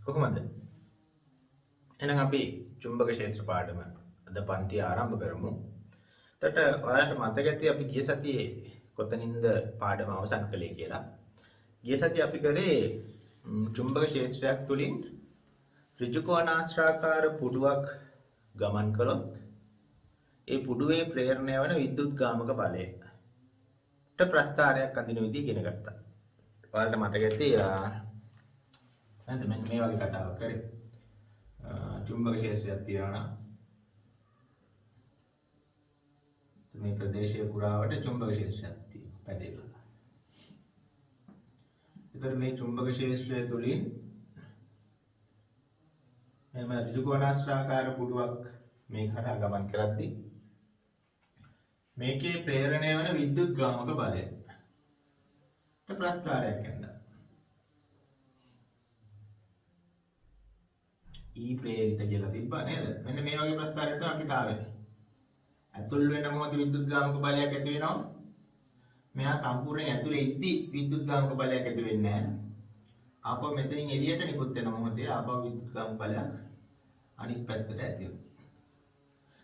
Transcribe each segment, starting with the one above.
කොහොමද? එහෙනම් අපි චුම්බක ක්ෂේත්‍ර පාඩම අද පන්ති ආරම්භ කරමු. එතකොට ඔයාලට මතක ඇති අපි ගිය සතියේ කොතනින්ද පාඩම අවසන් කළේ කියලා. ගිය සතියේ අපි කරේ චුම්බක ක්ෂේත්‍රයක් තුලින් ඍජුකෝණාශ්‍රාකාර පුඩුවක් ගමන් කළොත් ඒ පුඩුවේ ප්‍රේරණය වන විද්‍යුත් ගාමක බලයට ප්‍රස්ථාරයක් අඳින විදිහ ඉගෙන ගත්තා. ඔයාලට මතක ඇති නේද මෙන්න මේ වගේ කතාවක් කරේ. චුම්බක ක්ෂේත්‍රයක් තියෙනවා නම් මේ ප්‍රදේශයේ පුරාවට චුම්බක ක්ෂේත්‍රයක් තියෙනවා පැදෙලා. ඒතර මේ චුම්බක ක්ෂේත්‍රය තුලින් එම ඍජුකෝණාශ්‍රාකාර පුඩුවක් මේ කරා ගමන් කරද්දී මේකේ ප්‍රේරණය වන විද්‍යුත් ගාමක බලයට ප්‍රස්ථාරයක් යනවා. E ප්‍රේරිත කියලා තිබ්බා නේද? මෙන්න මේ වගේ ප්‍රස්ථාරයක් තමයි අපිට ආවේ. ඇතුල් වෙන මොහොතේ විද්‍යුත් ගාමක බලයක් ඇති වෙනවා. මෙහා සම්පූර්ණයෙන් ඇතුලේ ඉද්දි විද්‍යුත් ගාමක බලයක් ඇති වෙන්නේ නැහැ. ආපහු මෙතනින් එළියට නිකුත් වෙන මොහොතේ ආපහු විද්‍යුත් ගාමක බලයක් අනිත් පැත්තට ඇති වෙනවා.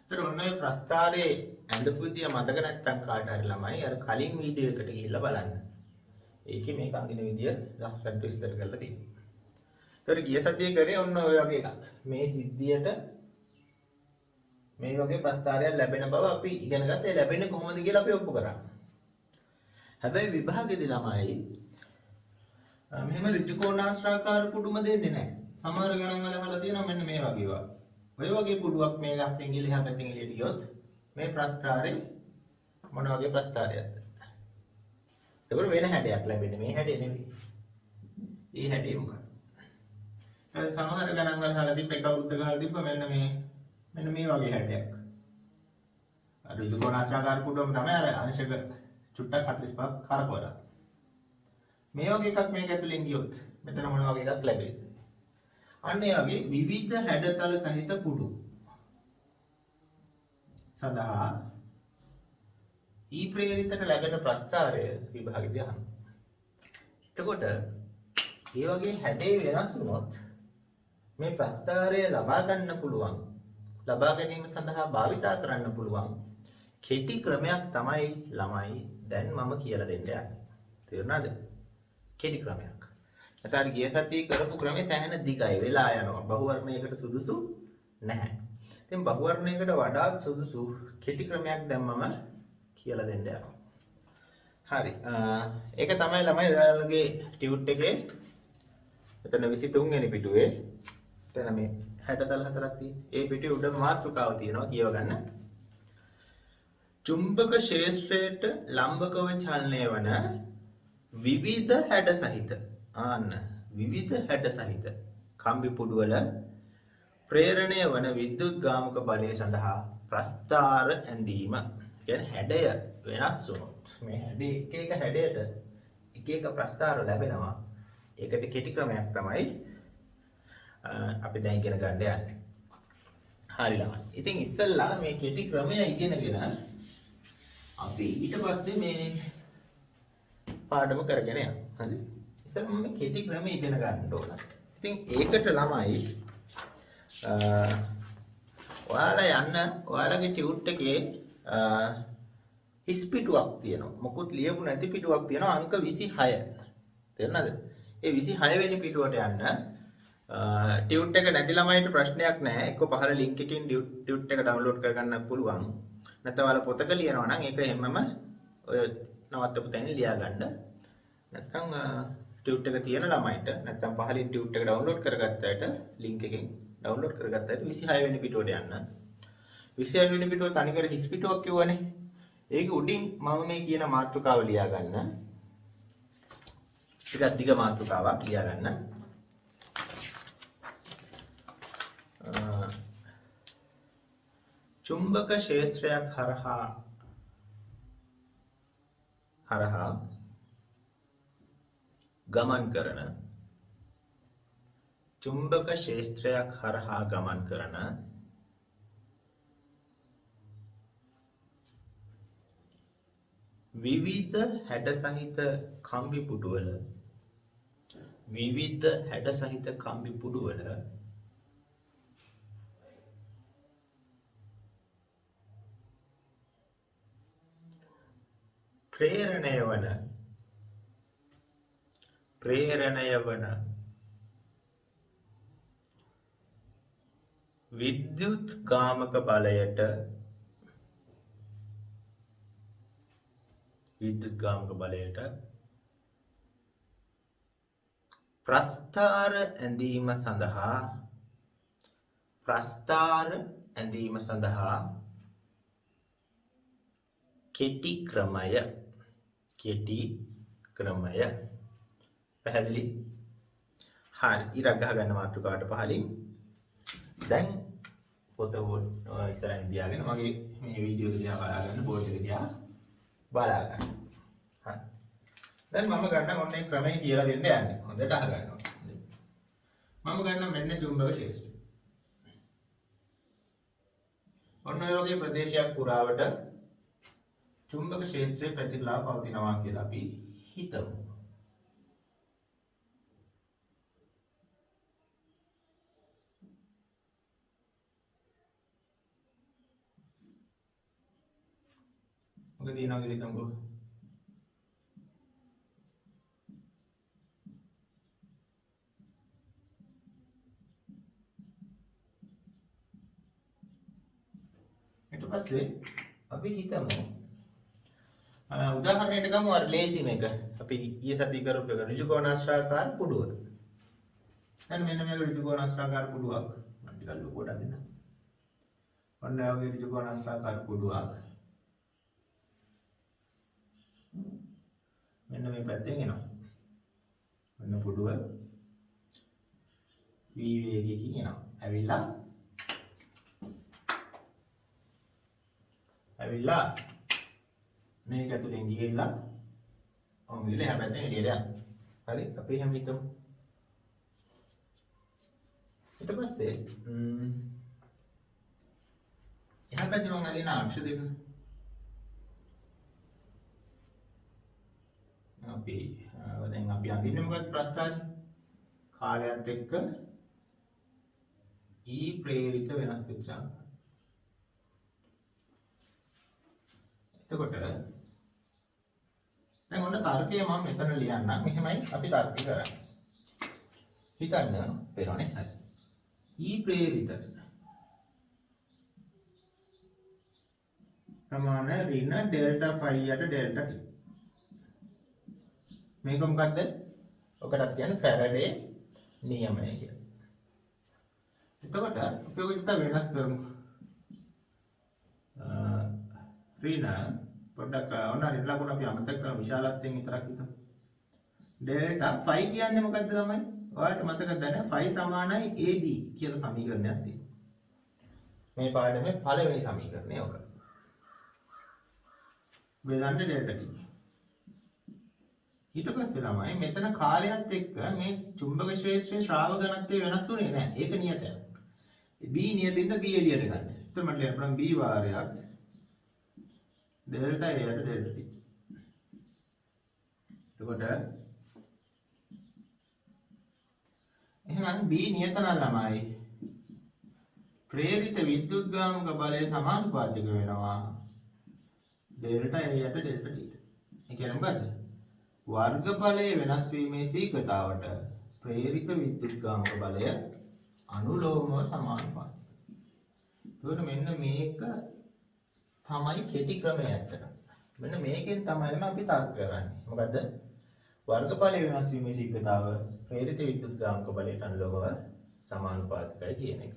ඒතර ඔන්න ඔය ප්‍රස්ථාරයේ ඇඳපු විදිය මතක නැත්තම් කාට හරි ළමයි අර කලින් වීඩියෝ එකට ගිහිල්ලා බලන්න. ඒකේ මේක අඳින විදිය ලස්සනට විස්තර කරලා තියෙනවා. ඒතර ගිය සතියේ කරේ ඔන්න ඔය වගේ එකක්. මේ සිද්ධියට මේ වගේ ප්‍රස්ථාරයක් ලැබෙන බව අපි ඉගෙන ගත්තා. ඒ ලැබෙන්නේ කොහොමද කියලා අපි ඔප්පු කරා. හැබැයි විභාගෙදී ළමයි මෙහෙම ඍජුකෝණාශ්‍රාකාර පුඩුම දෙන්නේ නැහැ. සමහර ගණන් වල අහලා තියෙනවා මෙන්න මේ වගේ ඒවා. ඔය වගේ පුඩුවක් මේ ගස්සෙන් ගිහලා එහා පැත්තෙන් එළියට ගියොත් මේ ප්‍රස්ථාරේ මොන වගේ ප්‍රස්ථාරයක්ද? ඒකවල වෙන හැඩයක් ලැබෙන්නේ මේ හැඩේ නෙවෙයි. මේ හැඩේ මොකක්ද? ඊට සමහර ගණන් වල අහලා තිබ්බ එක වෘත්ත ගහලා තිබ්බ මෙන්න මේ වගේ හැඩයක්. අර ඍජුකෝණාශ්‍රාකාර පුඩුවම තමයි අර අංශක චුට්ටක් 45ක් කරකවලා. මේ වගේ එකක් මේක ඇතුලෙන් ගියොත් මෙතන මොන වගේ එකක් ලැබෙයිද? අන්න ඒ වගේ විවිධ හැඩතල සහිත පුඩු සඳහා ඊ ප්‍රේරිතට ලැබෙන ප්‍රස්ථාරය විභාගෙදී අහනවා. එතකොට ඒ වගේ හැඩේ වෙනස් වුණොත් මේ ප්‍රස්ථාරය ලබා ගන්න පුළුවන් ලබා ගැනීම සඳහා භාවිතා කරන්න පුළුවන් කෙටි ක්‍රමයක් තමයි ළමයි දැන් මම කියලා දෙන්න යන්නේ. තේරුණාද? කෙටි ක්‍රමයක්. නැත්නම් ගිය සතියේ කරපු ක්‍රමේ සෑහෙන දිගයි වෙලා යනවා. බහුවර්ණයකට සුදුසු නැහැ. ඉතින් බහුවර්ණයකට වඩා සුදුසු කෙටි ක්‍රමයක් දැන් මම කියලා දෙන්න යනවා. හරි. ඒක තමයි ළමයි ඔයාලගේ ටියුට් එකේ එතන 23 වෙනි පිටුවේ එතන මේ හැඩතල හතරක් තියෙන. ඒ පිටුවේ උඩ මාතෘකාව තියෙනවා කියව ගන්න. චුම්බක ක්ෂේත්‍රයට ලම්බකව චලනය වන විවිධ හැඩ සහිත විවිධ හැඩ සහිත කම්බි පුඩුවල ප්‍රේරණය වන විද්‍යුත් ගාමක බලය සඳහා ප්‍රස්ථාර ඇඳීම. කියන්නේ හැඩය වෙනස් වුණොත් මේ හැඩේ එක එක හැඩයට එක එක ප්‍රස්ථාර ලැබෙනවා. ඒකට කෙටි ක්‍රමයක් තමයි අපි දැන් ඉගෙන ගන්න යන්නේ. හරි ළමයි. ඉතින් ඉස්සෙල්ලා මේ කෙටි ක්‍රමය ඉගෙනගෙන අපි ඊට පස්සේ මේ පාඩම කරගෙන යනවා. හරි. ඉතින් මම කෙටි ක්‍රමය ඉගෙන ගන්න ඕන. ඉතින් ඒකට ළමයි ඔයාලගේ ටියුට් එකේ හිස් පිටුවක් තියෙනවා. මොකුත් ලියපු නැති පිටුවක් තියෙනවා අංක 26. තේරුණාද? ඒ 26 වෙනි පිටුවට යන්න ටියුට් එක නැති ළමයිට ප්‍රශ්නයක් නැහැ. එක්ක පහළ ලින්ක් එකකින් ටියුට් එක ඩවුන්ලෝඩ් කරගන්න පුළුවන්. නැත්නම් ඔයාලා පොතක ලියනවා නම් ඒක හැමම ඔය නවත්තපු තැනින් ලියා ගන්න. නැත්නම් ටියුට් එක තියෙන ළමයිට නැත්නම් පහලින් ටියුට් එක ඩවුන්ලෝඩ් කරගත්ත අයට ලින්ක් එකෙන් ඩවුන්ලෝඩ් කරගත්ත අයට 26 වෙනි පිටුවට යන්න. 26 වෙනි පිටුව තනිකර හිස් පිටුවක් කියවනේ. ඒක උඩින් මම මේ කියන මාතෘකාව ලියා ගන්න. ටිකක් දිග මාතෘකාවක් ලියා ගන්න. චුම්බක ක්ෂේත්‍රයක් හරහා ගමන් කරන චුම්බක ක්ෂේත්‍රයක් හරහා ගමන් කරන විවිධ හැඩ සහිත කම්බි පුටුවල විවිධ හැඩ සහිත කම්බි පුඩුවල ප්‍රේරණය වන විද්‍යුත් ගාමක බලයට ප්‍රස්ථාර ඇඳීම සඳහා කෙටි ක්‍රමය පැහැදිලි. හරි, ඉරක් ගහ ගන්න මාතෘකාවට පහලින්. දැන් පොත ඉස්සරහින් තියාගෙන මගේ මේ වීඩියෝ එක දිහා බලා ගන්න, බෝඩ් එක දිහා බලා ගන්න. හරි. දැන් මම ගන්න ඕනේ ක්‍රමය කියලා දෙන්න යන්නේ. හොඳට අහගන්න ඕනේ. මම ගන්න මෙන්න චුම්බක ක්ෂේත්‍රය. ඔන්න ඔය වගේ ප්‍රදේශයක් පුරාවට චුම්බක ක්ෂේත්‍රය පැතිරලා පවතිනවා කියලා අපි හිතමු. මොකද දිනනවා කියලා හිතමුකෝ. ඊට පස්සේ අපි හිතමු උදාහරණයකට ගමු අර ලේසිම එක. අපි ඊයේ සතියේ කරපු එක ඍජුකෝණාශ්‍රාකාර පුඩුව. දැන් මෙන්න මේක ඍජුකෝණාශ්‍රාකාර පුඩුවක්. මම ටිකක් ලොකුවට අදින්න. ඔන්න ඔය වගේ ඍජුකෝණාශ්‍රාකාර පුඩුවක්. මෙන්න මේ පැත්තෙන් එනවා. මෙන්න පුඩුව v වේගයකින් එනවා. ඇවිල්ලා මේක ඇතුලෙන් ගිහිල්ලා ඔහොම ගිහලා එහා පැත්තෙන් එළියට යනවා. හරි, අපි එහෙම හිතමු. ඊට පස්සේ එහා පැත්තේ මම අදින අක්ෂ දෙක දැන් අපි අඳින්නේ මොකක්ද ප්‍රස්ථාරය? කාලයත් එක්ක E ප්‍රේරිත වෙනස් වෙච්ච අංක. එතකොට දැන් ඔන්න තර්කය මම මෙතන ලියන්නම්. මෙහෙමයි අපි තර්කය කරන්නේ. හිතන්න පේනවනේ. හරි. E ප්‍රේරිත සමාන ඍණ ඩෙල්ටා ෆයි යට ඩෙල්ටා t. මේක මොකද්ද? ඔකටත් කියන්නේ ෆැරඩේ නියමය කියලා. එතකොට අපි ඔක ඉතින් වෙනස් කරමු. ඍණ පොඩ්ඩක් ඔන්න හරි ලකුණ අපි අමතක කරමු. විශාලත්වයෙන් විතරක් හිතමු. ඩෙල්ටා ෆයි කියන්නේ මොකද්ද ළමයි? ඔයාලට මතකද නැහැ? ෆයි සමානයි AB කියලා සමීකරණයක් තියෙනවා. මේ පාඩමේ පළවෙනි සමීකරණය ඔක. බෙදන්න ඩෙල්ටා t. ඊට පස්සේ ළමයි මෙතන කාලයත් එක්ක මේ චුම්බක ක්ෂේත්‍රයේ ශ්‍රාව ඝනත්වය වෙනස් වුණේ නැහැ. ඒක නියතයක්. B නියතින්ද B එළියට ගන්න. එතකොට මට ලියන්න පුළුවන් B වාරයක් ඩෙල්ටා A යට ඩෙල්ටා t. එතකොට එහෙනම් B නියත නම් ළමයි ප්‍රේරිත විද්‍යුත්ගාමක බලය සමානුපාතික වෙනවා ඩෙල්ටා A යට ඩෙල්ටා t. ඒ කියන්නේ මොකද්ද? වර්ගඵලය වෙනස් වීමේ ශීඝ්‍රතාවට ප්‍රේරිත විද්‍යුත්ගාමක බලය අනුලෝමව සමානුපාතිකයි. එතකොට මෙන්න මේක තමයි කෙටි ක්‍රමය ඇත්තට. මෙන්න මේකෙන් තමයි අපි තර්ක කරන්නේ. මොකද්ද? වර්ගඵලය වෙනස් වීමේ ශීඝ්‍රතාව ප්‍රේරිත විද්‍යුත්ගාමක බලයට අනුලෝමව සමානුපාතිකයි කියන එක.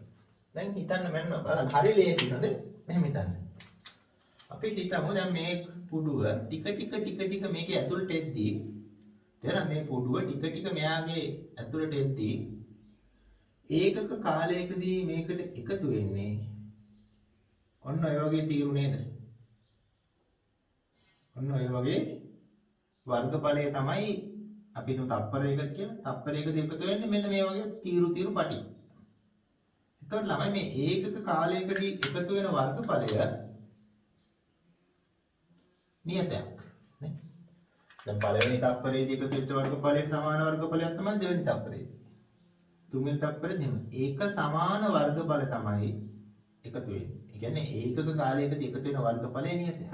දැන් හිතන්න මෙන්න බලන්න හරි ලේසි නේද? මෙහෙම හිතන්න. අපි හිතමු දැන් මේ පුඩුව ටික මේකේ ඇතුළට එද්දී තේරෙනවද? මේ පුඩුව ටික මෙයාගේ ඇතුළට එද්දී ඒකක කාලයකදී මේකට එකතු වෙන්නේ ඔන්න ඔය වගේ තීරු නේද? ඔන්න ඔය වගේ වර්ගඵලය තමයි අපි හිතමු තප්පරයක කියලා. තප්පරයකදී එකතු වෙන්නේ මෙන්න මේ වගේ තීරු පටි. එතකොට ළමයි මේ ඒකක කාලයකදී එකතු වෙන වර්ගඵලය නියතයක් නේ. දැන් පළවෙනි තප්පරයේදී එකතු වෙච්ච වර්ගඵලයට සමාන වර්ගඵලයක් තමයි දෙවෙනි තප්පරයේදී. තුන්වෙනි තප්පරෙත් එහෙම. ඒක සමාන වර්ගඵල තමයි එකතු වෙන්නේ. ඒ කියන්නේ ඒකක කාලයකදී එකතු වෙන වර්ගඵලය නියතයි.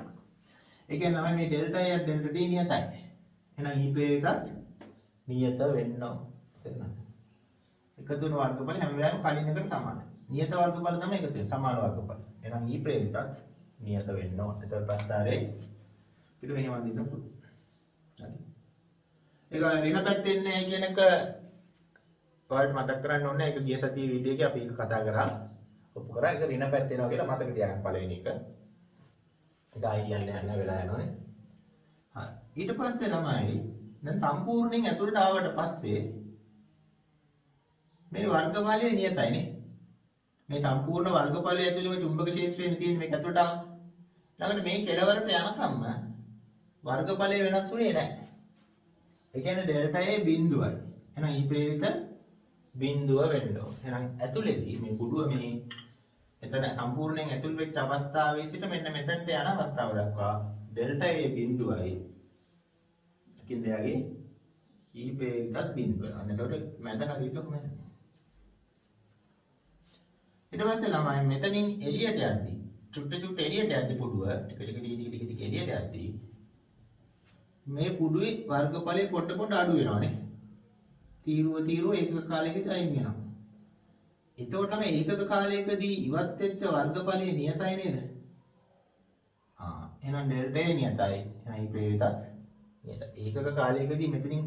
ඒ කියන්නේ තමයි මේ ඩෙල්ටා E ඩෙල්ටා T නියතයි. එහෙනම් E ප්‍රේරිතත් නියත වෙන්න ඕන. තේරුණාද? එකතු වෙන වර්ගඵල හැම වෙලාවෙම කලින් එකට සමානයි. නියත වර්ගඵල තමයි එකතු වෙන්නේ. සමාන වර්ගඵල. එහෙනම් E ප්‍රේරිතත් නියත වෙන්න ඕන. එතකොට ප්‍රස්තාරේ පිටු මෙහෙම අඳින්න පුළුවන්. හරි. ඒක ඍණ පැත්තේ ඉන්නේ කියන එක ඔයාලට මතක් කරන්න ඕනේ. ඒක ගිය සතියේ වීඩියෝ එකේ අපි ඒක කතා කරා. ඔප්පු කරා. ඒක ඍණ පැත්තේ එනවා කියලා මතක තියාගන්න පළවෙනි එක. ඒක ආයි කියන්නේ යන්න වෙලා යනවනේ. හරි. ඊට පස්සේ ළමයි දැන් සම්පූර්ණයෙන් ඇතුළට ආවට පස්සේ මේ වර්ගඵලය නියතයි නේ. මේ සම්පූර්ණ වර්ගඵලය ඇතුළේම චුම්බක ක්ෂේත්‍රයෙන් තියෙන මේක ඇතුළට ආව. ළඟට මේ කෙලවරට යනකම්ම වර්ගඵලය වෙනස් වුණේ නැහැ. ඒ කියන්නේ ඩෙල්ටා A බිඳුවයි. එහෙනම් E ප්‍රේරිත බිඳුව වෙන්න ඕන. එහෙනම් ඇතුළේදී මේ කුඩුව මේ එතන සම්පූර්ණයෙන් ඇතුල් වෙච්ච අවස්ථාවේ සිට මෙන්න මෙතනට යන අවස්ථාව දක්වා ඩෙල්ටා A බිඳුවයි. කින්දයාගේ E ප්‍රේරිතත් බිඳුව. අන්න එතකොට මැද හරියට කොහමද? ඊට පස්සේ ළමයි මෙතනින් එළියට යද්දි චුට්ට එළියට යද්දි පුඩුව ටික ටික එළියට යද්දි මේ පුඩුවේ වර්ගඵලය පොඩ අඩු වෙනවානේ. තීරුව ඒකක කාලයකදී අයින් වෙනවා. එතකොට තමයි ඒකක කාලයකදී ඉවත් වෙච්ච වර්ගඵලය නියතයි නේද? එහෙනම් ඩෙල්ටා A නියතයි. එහෙනම් E ප්‍රේරිතත් නියතයි. ඒකක කාලයකදී මෙතනින්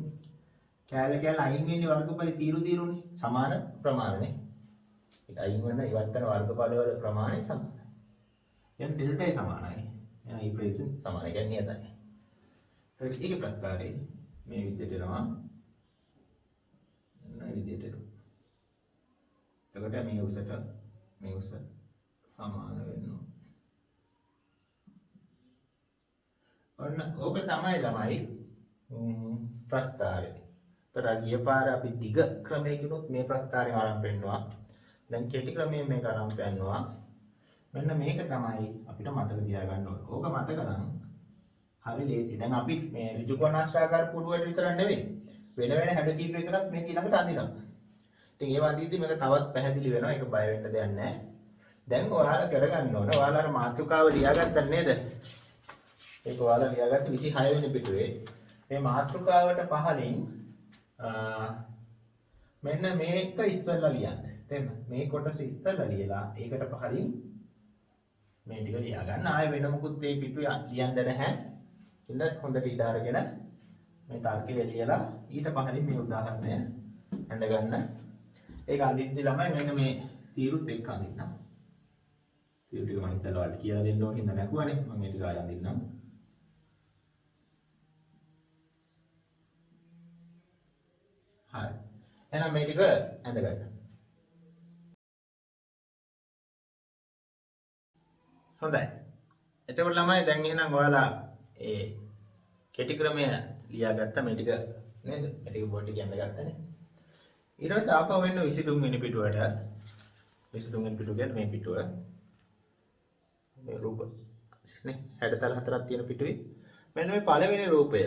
කැල අයින් වෙන්නේ වර්ගඵලය තීරුනේ සමාන ප්‍රමාණනේ. ඒක අයින් වෙන ඉවත් වෙන වර්ගඵල වල ප්‍රමාණය සමානයි. එහෙනම් ඩෙල්ටා A සමානයි. එහෙනම් E ප්‍රේරිත සමානයි. කියන්නේ නියතයි. ඒකේ ප්‍රස්තාරේ මේ විදිහට එනවා. මේ විදිහට එනවා. එතකොට මේ උසට මේ උස සමාන වෙනවා. ඔන්න ඕක තමයි ළමයි ප්‍රස්තාරේ. ඒතර ගිය පාර අපි දිග ක්‍රමයකිනුත් මේ ප්‍රස්තාරේ ආරම්භ වෙනවා. දැන් කෙටි ක්‍රමයෙන් මේක ආරම්භ කරනවා. මෙන්න මේක තමයි අපිට මතක තියාගන්න ඕනේ. ඕක මතක නම් හරි ලේසි. දැන් අපි මේ ඍජුකෝණාශ්‍රාකාර පුඩුවට විතර නෙවෙයි. වෙන හැඩ කීපයකටත් මේක ඊළඟට අඳිනවා. ඉතින් ඒ වන්දිද්දි මේක තවත් පැහැදිලි වෙනවා. ඒක බය වෙන්න දෙයක් නැහැ. දැන් ඔයාලා කරගන්න ඕන. ඔයාලා අර මාතෘකාව ලියාගත්තා නේද? ඒක ඔයාලා ලියාගත්ත 26 වෙනි පිටුවේ. මේ මාතෘකාවට පහලින් මෙන්න මේක ඉස්සෙල්ලා ලියන්න. තේරෙනවද? මේ කොටස ඉස්සෙල්ලා ලියලා ඒකට පහලින් මේ ටික ලියා ගන්න. ආයෙ වෙන මොකුත් මේ පිටුවේ ලියන්න නැහැ. ඉතින් හොඳට ඉඩ අරගෙන මේ තර්කය ලියලා ඊට පහලින් මේ උදාහරණය හඳ ගන්න. ඒක අඳිද්දි ළමයි මෙන්න මේ තීරුත් එක්ක අඳින්න. තීරු ටික මම ඉස්සෙල්ලා ඔයාලට කියලා දෙන්න ඕනේ හින්දා නැකුවනේ. මම මේ ටික ආයෙ අඳින්නම්. හරි. එහෙනම් මේ ටික ඇඳ ගන්න. හොඳයි. එතකොට ළමයි දැන් එහෙනම් ඔයාලා ඒ කෙටි ක්‍රමය ලියාගත්ත මේ ටික නේද? මේ ටික බෝඩ් එකේ යන්න ගත්තනේ. ඊට පස්සේ ආපහු වෙන්න 23 වෙනි පිටුවට 23 වෙනි පිටුව කියන්නේ මේ පිටුව. මේ රූප නේ හැඩතල හතරක් තියෙන පිටුවේ මෙන්න මේ පළවෙනි රූපය.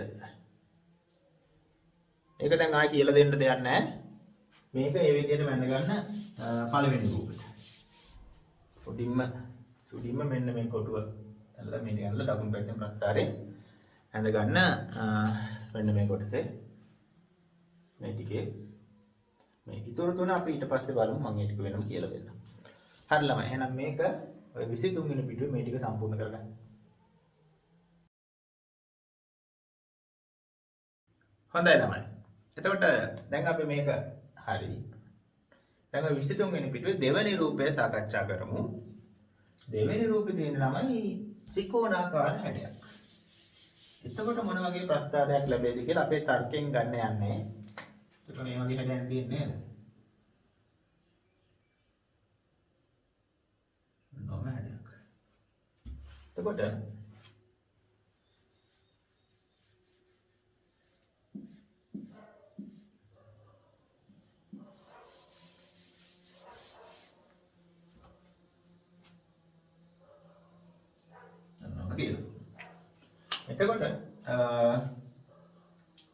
ඒක දැන් ආයෙ කියලා දෙන්න දෙයක් නැහැ. මේක ඒ විදිහට වැඳ ගන්න පළවෙනි රූපෙට. උඩින්ම මෙන්න මේ කොටුව ඇල්ලලා මේ ටික ඇල්ලලා දකුණු පැත්තෙන් ප්‍රස්තාරේ ඇඳ ගන්න මෙන්න මේ කොටසේ මේ ටිකේ මේ ඊතර තුන අපි ඊට පස්සේ බලමු මම ඒ ටික වෙනම කියලා දෙන්නම්. හරි ළමයි. එහෙනම් මේක ඔය 23 වෙනි පිටුවේ මේ ටික සම්පූර්ණ කරගන්න. හොඳයි ළමයි. එතකොට දැන් අපි මේක හරි. දැන් ඔය 23 වෙනි පිටුවේ දෙවෙනි රූපය සාකච්ඡා කරමු. දෙවෙනි රූපේ තියෙන ළමයි ත්‍රිකෝණාකාර හැඩයක්. එතකොට මොන වගේ ප්‍රස්තාරයක් ලැබෙයිද කියලා අපේ තර්කයෙන් ගන්න යන්නේ. ඒක මේ වගේ හැඩයක් තියෙන්නේ නේද? නොම හැඩයක්. එතකොට එතකොට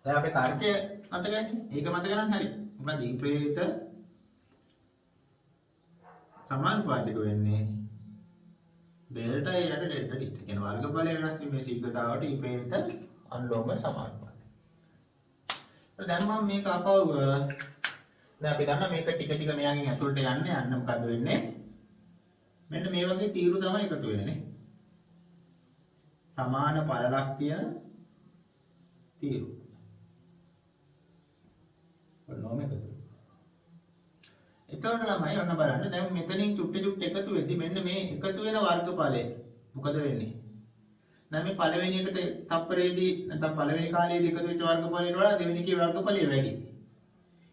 දැන් අපේ තර්කය මතකයි. ඒක මතක නම් හරි. මොකද E ප්‍රේරිත සමානුපාතික වෙන්නේ ඩෙල්ටා A යට ඩෙල්ටා T. ඒ කියන්නේ වර්ගඵලය වෙනස් වීමේ ශීඝ්‍රතාවට E ප්‍රේරිත අනුලෝම සමානුපාතික. දැන් මම මේක අපව දැන් අපි දන්නා මේක ටික ටික මෙයාගෙන් ඇතුළට යන්න මොකද වෙන්නේ? මෙන්න මේ වගේ තීරු තමයි එකතු වෙන්නේ නේ. සමාන පළලක් තියෙන තීරු. ඔන්නෝම එකතු. එතකොට ළමයි ඔන්න බලන්න දැන් මෙතනින් චුට්ට එකතු වෙද්දි මෙන්න මේ එකතු වෙන වර්ගඵලය මොකද වෙන්නේ? දැන් මේ පළවෙනි එකට තප්පරයේදී නැත්නම් පළවෙනි කාලයේදී එකතු වෙච්ච වර්ගඵලයට වඩා දෙවෙනි එකේ වර්ගඵලය වැඩි.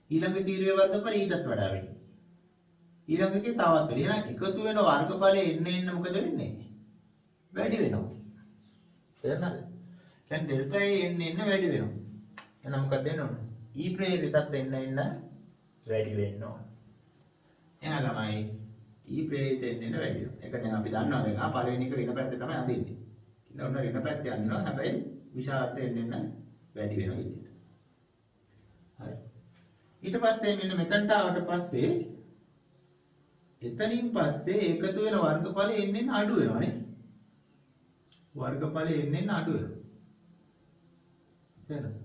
ඊළඟ තීරුවේ වර්ගඵලය ඊටත් වඩා වැඩි. ඊළඟ එකේ තවත් වැඩි. එහෙනම් එකතු වෙන වර්ගඵලය එන්න මොකද වෙන්නේ? වැඩි වෙනවා. තේරෙනවද? දැන් ඩෙල්ටා A එන්න වැඩි වෙනවා. එහෙනම් මොකද වෙන්න ඕන? E ප්‍රේරිතත් එන්න වැඩි වෙන්න ඕන. එහෙනම් ළමයි E ප්‍රේරිත එන්න වැඩි වෙනවා. ඒක දැන් අපි දන්නවා දැන් පළවෙනි එක ඍණ පැත්තේ තමයි අදින්නේ. ඉතින් ඔන්න ඍණ පැත්තේ අදිනවා. හැබැයි විශාලත්වය එන්න වැඩි වෙනවා විදිහට. හරි. ඊට පස්සේ මෙන්න මෙතනට ආවට පස්සේ එතනින් පස්සේ එකතු වෙන වර්ගඵලය එන්න අඩු වෙනවා නේ. වර්ගඵලය එන්න අඩු වෙනවා. තේරෙනවද?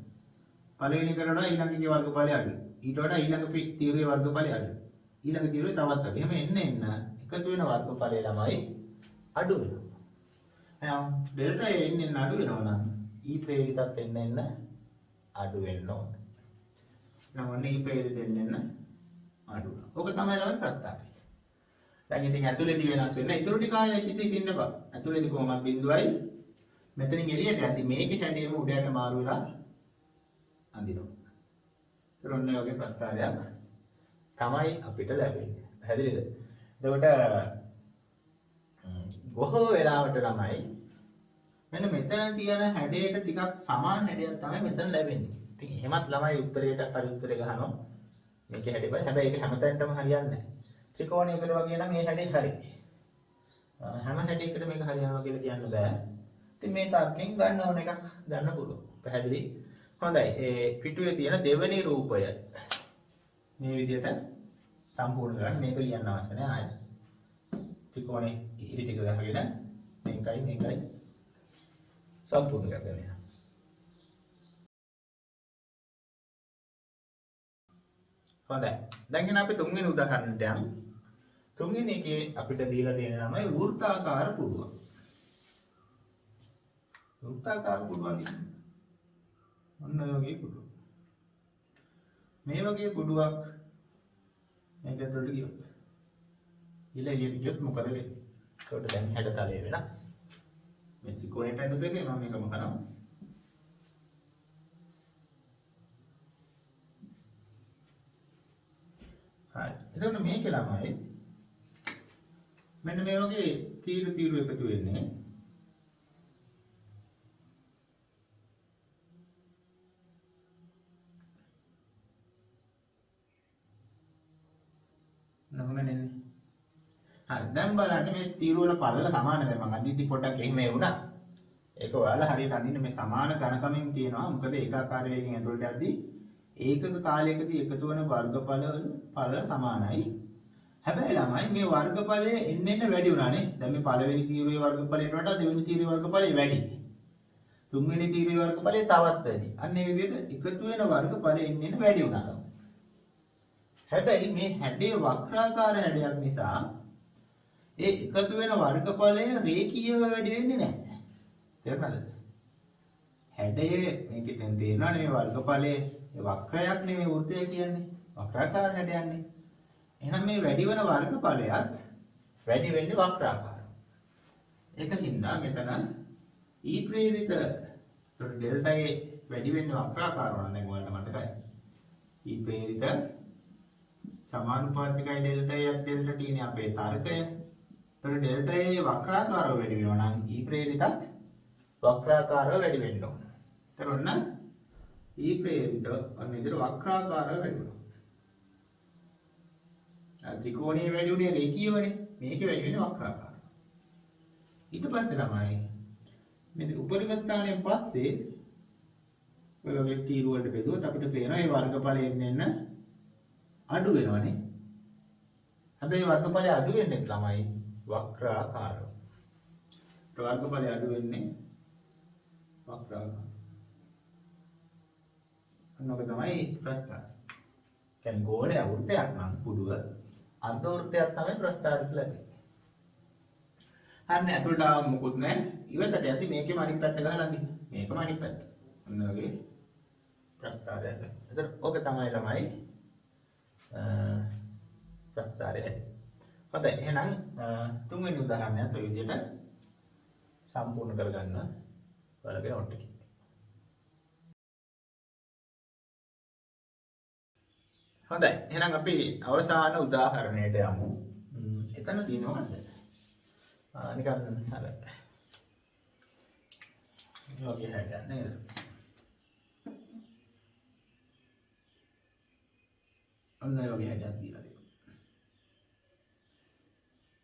පළවෙනි එකට වඩා ඊළඟ එකේ වර්ගඵලය අඩුයි. ඊට වඩා ඊළඟ තීරුවේ වර්ගඵලය අඩුයි. ඊළඟ තීරුවේ තවත් අඩුයි. එහෙම එන්න එකතු වෙන වර්ගඵලය ළමයි අඩු වෙනවා. එහෙනම් ඩෙල්ටා A එන්න අඩු වෙනවා නම් E ප්‍රේරිතත් එන්න අඩු වෙන්න ඕන. එහෙනම් ඔන්න E ප්‍රේරිත එන්න අඩු වෙනවා. ඕක තමයි ළමයි ප්‍රස්තාවය. දැන් ඉතින් ඇතුලේදී වෙනස් වෙන. ඊටු ටික ආයෙ හිතේ ඉන්න බා. ඇතුලේදී කොහොමද බිඳුවයි මෙතනින් එළියට යති මේකේ හැඩයම උඩයට මාරු වෙලා අඳිනවා. ඒතර ඔන්න ඔය වගේ ප්‍රස්තාවයක් තමයි අපිට ලැබෙන්නේ. පැහැදිලිද? එතකොට බොහෝ වෙලාවට ළමයි මෙන්න මෙතන තියෙන හැඩයට ටිකක් සමාන හැඩයක් තමයි මෙතන ලැබෙන්නේ. ඉතින් එහෙමත් ළමයි උත්තරයට හරි උත්තරේ ගහනවා. මේකේ හැඩය බලන්න. හැබැයි ඒක හැමතැනටම හරියන්නේ නැහැ. ත්‍රිකෝණයකට වගේ නම් ඒ හැඩේ හරි. හැම හැඩයකටම මේක හරියනවා කියලා කියන්න බෑ. ඉතින් මේ තර්කයෙන් ගන්න ඕන එකක් ගන්න පුළුවන්. පැහැදිලි? හොඳයි. ඒ පිටුවේ තියෙන දෙවෙනි රූපය මේ විදිහට සම්පූර්ණ කරන්න මේක ලියන්න අවශ්‍ය නැහැ ආයෙත්. ත්‍රිකෝණේ ඉරි ටික ගහගෙන මේකයි සම්පූර්ණ කරගෙන යන්න. හොඳයි. දැන් එන අපි තුන්වෙනි උදාහරණයට යමු. තුන්වෙනි එකේ අපිට දීලා තියෙන නමයි වෘත්තාකාර පුඩුවක්. වෘත්තාකාර පුඩුවක් නේ. ඔන්න ඔය වගේ පුඩුවක්. මේ වගේ පුඩුවක් මේක ඇතුළට ගියොත් එළියට ගියොත් මොකද වෙන්නේ? ඒකට දැන් හැඩතලය වෙනස්. මේ ත්‍රිකෝණයට ඇඳපු එකේ මම මේකම කරනවා. හරි. එතකොට මේකේ ළමයි මෙන්න මේ වගේ තීරු එකතු වෙන්නේ. නෝමනේ. හරි. දැන් බලන්න මේ තීරු වල පළල සමාන දැන් මම අදිද්දි පොඩ්ඩක් එහෙම වුණා. ඒක ඔයාලා හරියට අඳින්න මේ සමාන ඝනකමින් තියෙනවා. මොකද ඒකාකාර වේගයෙන් ඇතුළට යද්දී ඒකක කාලයකදී එකතු වෙන වර්ගඵල සමානයි. හැබැයි ළමයි මේ වර්ගඵලය එන්න වැඩි වුණානේ. දැන් මේ පළවෙනි තීරුවේ වර්ගඵලයට වඩා දෙවෙනි තීරුවේ වර්ගඵලය වැඩි. තුන්වෙනි තීරුවේ වර්ගඵලය තවත් වැඩි. අන්න ඒ විදිහට එකතු වෙන වර්ගඵලය එන්න වැඩි වුණා. හැබැයි මේ හැඩේ වක්‍රාකාර හැඩයක් නිසා ඒ එකතු වෙන වර්ගඵලය රේඛීයව වැඩි වෙන්නේ නැහැ. තේරුණාද? හැඩයේ මේකෙන් තේරෙනවානේ මේ වර්ගඵලයේ වක්‍රයක් නෙමෙයි වෘත්තය කියන්නේ. වක්‍රාකාර හැඩයක්නේ. එහෙනම් මේ වැඩි වෙන වර්ගඵලයත් වැඩි වෙන්නේ වක්‍රාකාරව. ඒකින්ද මෙතන E ප්‍රේරිත ඩෙල්ටා A වැඩි වෙන්නේ වක්‍රාකාරව නම් දැන් ඔයාලට මතකයි. E ප්‍රේරිත සමානුපාතිකයි ඩෙල්ටා A ඩෙල්ටා T නේ අපේ තර්කය. ඒතර ඩෙල්ටා A වක්‍රාකාරව වැඩි වෙනවා නම් E ප්‍රේරිතත් වක්‍රාකාරව වැඩි වෙන්න ඕන. ඒතර ඔන්න E ප්‍රේරිත අන්න විදිහට වක්‍රාකාරව වැඩි වෙනවා. ත්‍රිකෝණයේ වැඩි උනේ රේඛීයවනේ. මේකේ වැඩි වෙන්නේ වක්‍රාකාරව. ඊට පස්සේ ළමයි මේ උපරිම ස්ථානයෙන් පස්සේ ඔය වගේ තීරු වලට බෙදුවොත් අපිට පේනවා මේ වර්ගඵලය එන්න අඩු වෙනවනේ. හැබැයි වර්ගඵලය අඩු වෙන්නේ ළමයි වක්‍රාකාරව. වර්ගඵලය අඩු වෙන්නේ වක්‍රාකාරව. අන්නක තමයි ප්‍රස්ථාර. කියන්නේ ගෝලයේ වෘත්තයක් නම් කුඩුව අර්ධ වෘත්තයක් තමයි ප්‍රස්ථාර කියලා කියන්නේ. හරිනේ අතුලට ආව මොකුත් නැහැ. ඉවතට යද්දි මේකෙම අනිත් පැත්ත ගහලා දින්න. මේකම අනිත් පැත්ත. ඔන්න වගේ ප්‍රස්ථාරයක්. එතකොට ඕක තමයි ළමයි ප්‍රස්ථාරය. හොඳයි එහෙනම් තුන්වෙනි උදාහරණයත් ඔය විදිහට සම්පූර්ණ කරගන්න ඔයාලගේ නෝට් එකේ. හොඳයි එහෙනම් අපි අවසාන උදාහරණයට යමු. එතන තියෙනවා මොකද්ද? නිකන් අර යෝගී හැටක් නේද? ඔන්න යෝගී හැටක් දීලා තියෙනවා.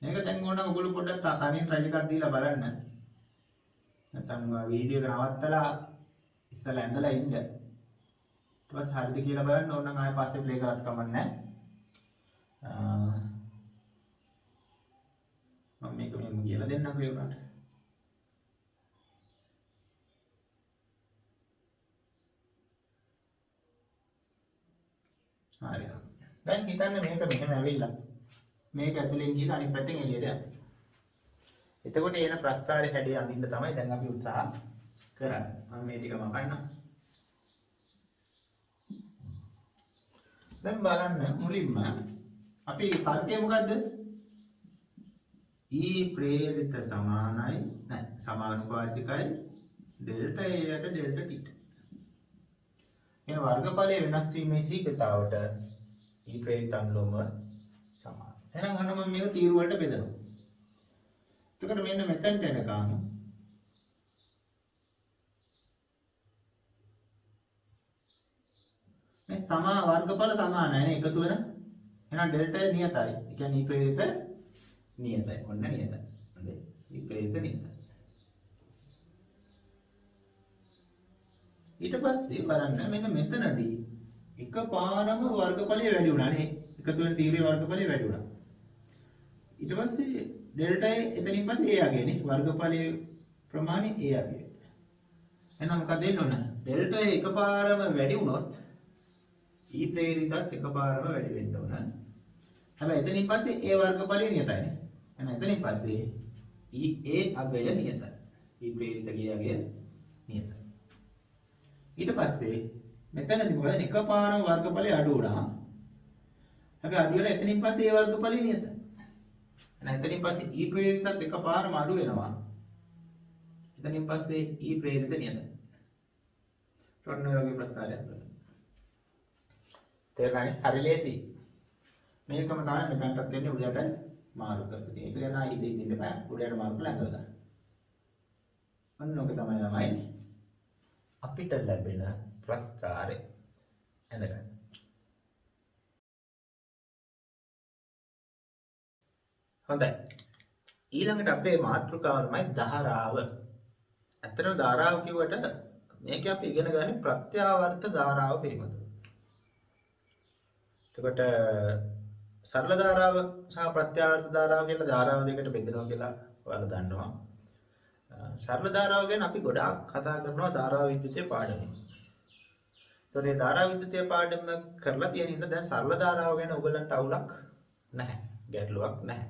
මේක දැන් ඕන ඔයගොල්ලෝ පොඩ්ඩක් තනියෙන් ට්‍රයි එකක් දීලා බලන්න. නැත්නම් වීඩියෝ එක නවත්තලා ඉස්සලා ඇඳලා ඉන්න. ඊට පස්සේ හරිද කියලා බලන්න ඕන නම් ආයෙ පස්සේ ප්ලේ කරත් කමක් නැහැ. මම මේක මෙහෙම කියලා දෙන්නකෝ ඒ උනාට. හරි. දැන් හිතන්න මේක මෙහෙම ඇවිල්ලා මේක ඇතුලෙන් ගිහලා අනිත් පැත්තෙන් එළියට යනවා. එතකොට එන ප්‍රස්ථාරයේ හැඩය අඳින්න තමයි දැන් අපි උත්සාහ කරන්නේ. මම මේ ටික මකන්නම්. දැන් බලන්න මුලින්ම අපි තර්කය මොකද්ද? E ප්‍රේරිත සමානයි නැහැ සමානුපාතිකයි ඩෙල්ටා A යට ඩෙල්ටා T. එන වර්ගඵලයේ වෙනස් වීමේ ශීඝ්‍රතාවට E ප්‍රේරිත අනුලෝම සමාන. එහෙනම් අන්න මම මේක තීරු වලට බෙදනවා. එතකොට මෙන්න මෙතනට එනකම් මේ සමා වර්ගඵල සමානයි නේ එකතු වෙන. එහෙනම් ඩෙල්ටා නියතයි. ඒ කියන්නේ E ප්‍රේරිත නියතයි. ඔන්න නියතයි. හරි. E ප්‍රේරිත නියතයි. ඊට පස්සේ බලන්න මෙන්න මෙතනදී එකපාරම වර්ගඵලය වැඩි වුණා නේ. එකතු වෙන තීරයේ වර්ගඵලය වැඩි වුණා. ඊට පස්සේ ඩෙල්ටා එතනින් පස්සේ A යගේ නේ වර්ගඵලයේ ප්‍රමාණය A යගේ. එහෙනම් මොකද වෙන්න ඕන? ඩෙල්ටා එකපාරම වැඩි වුණොත් E ප්‍රේරිතත් එකපාරම වැඩි වෙන්න ඕන. හැබැයි එතනින් පස්සේ A වර්ගඵලය නියතයි නේ. එහෙනම් එතනින් පස්සේ A අගය නියතයි. E ප්‍රේරිතගේ අගය නියතයි. ඊට පස්සේ මෙතනදී මොකද එකපාරම වර්ගඵලය අඩු වුණා. හැබැයි අඩු වෙලා එතනින් පස්සේ A වර්ගඵලය නියතයි. එහෙනම් එතනින් පස්සේ E ප්‍රේරිතත් එකපාරම අඩු වෙනවා. එතනින් පස්සේ E ප්‍රේරිත නියතයි. ඔන්න ඔය වගේ ප්‍රස්තාරයක් බලන්න. තේරුණානේ? හරි ලේසි. මේකම තමයි මෙතනටත් වෙන්නේ උඩට මාරු කරලා තියෙන්නේ. ඒක ගැන හිතේ ඉන්න බෑ. උඩට මාරු කරලා ඇඳලා දාන්න. ඔන්න ඔක තමයි අපිට ලැබෙන ප්‍රස්ථාරය ඇඳගන්න. හොඳයි. ඊළඟට අපේ මාතෘකාව තමයි ධාරාව. ඇත්තටම ධාරාව කිව්වට මේක අපි ඉගෙන ගන්නේ ප්‍රත්‍යාවර්ත ධාරාව පිළිබඳව. එතකොට සරල ධාරාව සහ ප්‍රත්‍යාවර්ත ධාරාව කියලා ධාරාව දෙකට බෙදෙනවා කියලා ඔයාලා දන්නවා. සරල ධාරාව ගැන අපි ගොඩාක් කතා කරනවා ධාරා විද්‍යුතයේ පාඩමේ. ඒතකොට මේ ධාරා විද්‍යුතයේ පාඩම කරලා තියෙන ඉඳ දැන් සරල ධාරාව ගැන ඔයගලන්ට අවුලක් නැහැ. ගැටලුවක් නැහැ.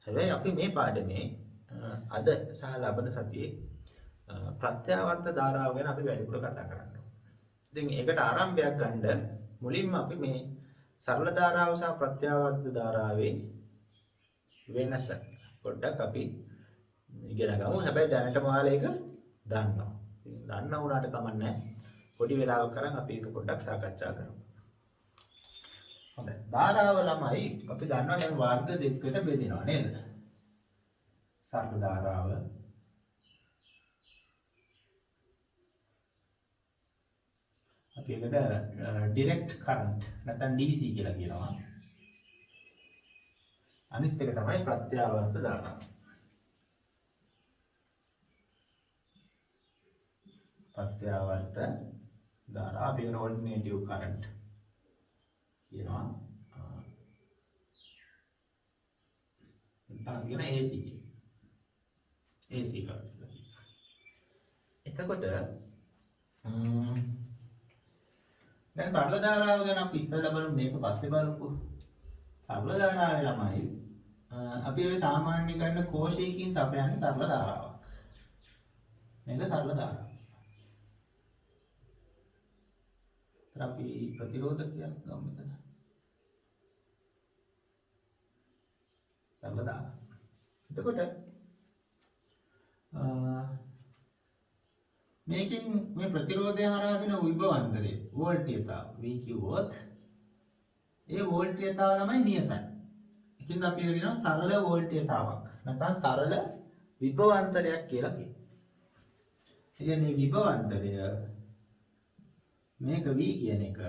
හැබැයි අපි මේ පාඩමේ අද සහ ලබන සතියේ ප්‍රත්‍යාවර්ත ධාරාව ගැන අපි වැඩිපුර කතා කරනවා. ඉතින් ඒකට ආරම්භයක් ගන්න මුලින්ම අපි මේ සරල ධාරාව සහ ප්‍රත්‍යාවර්ත ධාරාවේ වෙනස පොඩ්ඩක් අපි ඉගෙන ගමු. හැබැයි දැනටම ඔයාලා ඒක දන්නවා. ඉතින් දන්න උනාට කමක් නැහැ. පොඩි වෙලාවක් කරන් අපි ඒක පොඩ්ඩක් සාකච්ඡා කරමු. හොඳයි. ධාරාව ළමයි අපි දන්නවා දැන් වර්ග දෙකකට බෙදෙනවා නේද? සරල ධාරාව අපි ඒකට ඩිරෙක්ට් කරන්ට් නැත්නම් DC කියලා කියනවා. අනිත් එක තමයි ප්‍රත්‍යාවර්ත ධාරාව. ප්‍රත්‍යාවර්ත ධාරා අපි alternative current කියනවා. කියන AC AC current. එතකොට දැන් සරල ධාරාව ගැන අපි ඉස්සෙල්ලා බලමු, මේක පස්සේ බලමුකෝ. සරල ධාරාවේ ළමයි අපි ඔය සාමාන්‍ය ගන්න කෝෂයකින් සපයන්නේ සරල ධාරාවක්. මේක සරල ධාරාවක්. අපි ප්‍රතිරෝධකයක් ගමු මෙතන. සරල ධාරාව. එතකොට මේකෙන් මේ ප්‍රතිරෝධය හරහා දෙන විභවාන්තරය වෝල්ටීයතාව V කිව්වොත් ඒ වෝල්ටීයතාව තමයි නියතයි. ඒකින්ද අපි කියනවා සරල වෝල්ටීයතාවක් නැත්නම් සරල විභවාන්තරයක් කියලා කියනවා. ඒ කියන්නේ විභවාන්තරය මේක V කියන එක